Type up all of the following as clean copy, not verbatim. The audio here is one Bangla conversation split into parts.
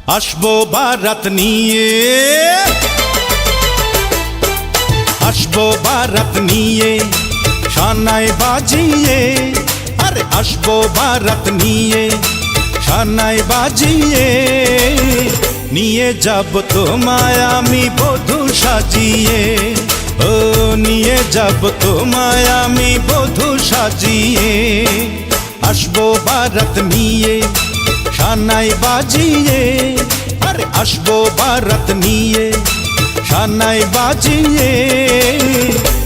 আসবো বারাত নিয়ে, আসবো বারাত নিয়ে, শানায় বাজিয়ে। আরে আসবো বারাত নিয়ে, শানায় বাজিয়ে। নিয়ে যাব তোমায় আমি বধূ সাজিয়ে। ও নিয়ে যাব তোমায় আমি বধূ সাজিয়ে। আসবো বারাত নিয়ে, শানায় বাজিয়ে। আরে আসবো বারাত নিয়ে, শানায় বাজিয়ে।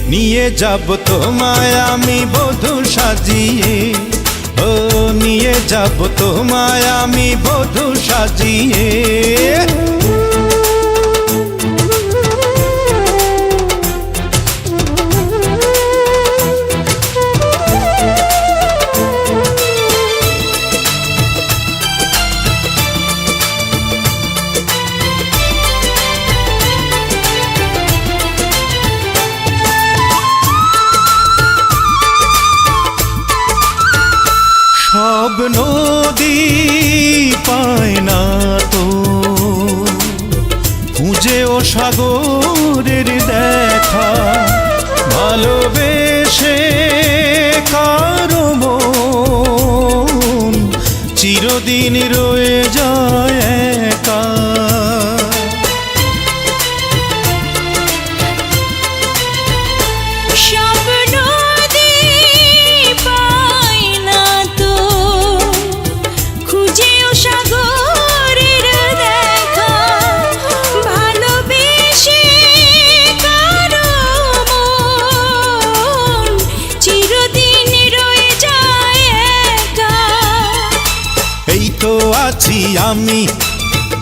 নিয়ে যাব তোমায় আমি বধূ সাজিয়ে। ও নিয়ে যাব তোমায় আমি বধূ সাজিয়ে। সব নদী পায় না তো খুঁজে ও সাগরের দেখা। ভালোবেসে কারো মন চিরদিন রয়ে যায় একা। আছি আমি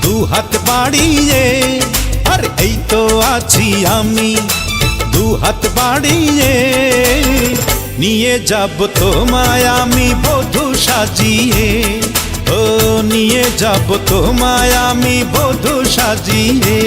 দু হাত বাড়িয়ে। আর এই তো আছি আমি দু হাত বাড়িয়ে। নিয়ে যাব তোমায় আমি বধূ সাজিয়ে। ও নিয়ে যাব তোমায় আমি বধূ সাজিয়ে।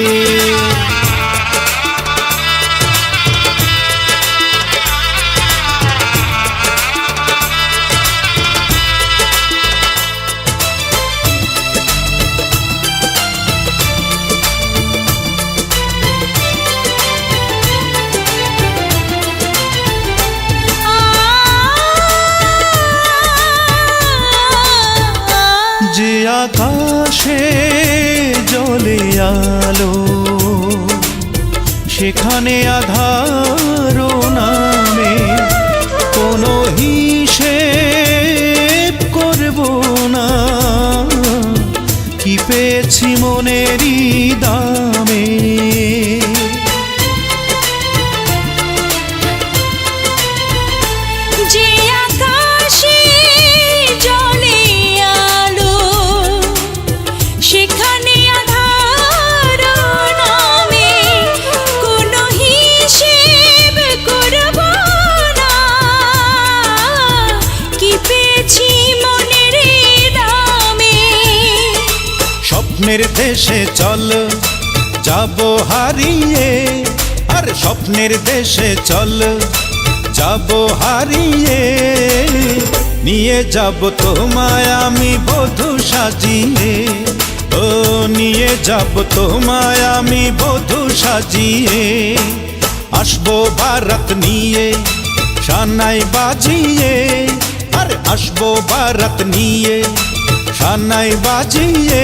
যে আকাশে জ্বলে আলো, সেখানে আধার নামে কোনো হিসেব করব না। কি পেয়েছি মনেরই দামে। স্বপ্নের দেশে চল যাব হারিয়ে। আর স্বপ্নের দেশে চল যাব হারিয়ে। নিয়ে যাব তোমায় আমি বধূ সাজিয়ে। ও নিয়ে যাব তোমায় আমি বধূ সাজিয়ে। আসবো বারাত নিয়ে, শানায় বাজিয়ে। আর আসবো বারাত নিয়ে, শানায় বাজিয়ে।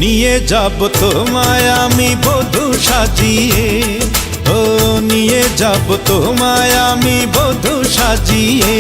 নিয়ে যাব তোমায় আমি বধূ সাজিয়ে। ও নিয়ে যাব তোমায় আমি বধূ সাজিয়ে।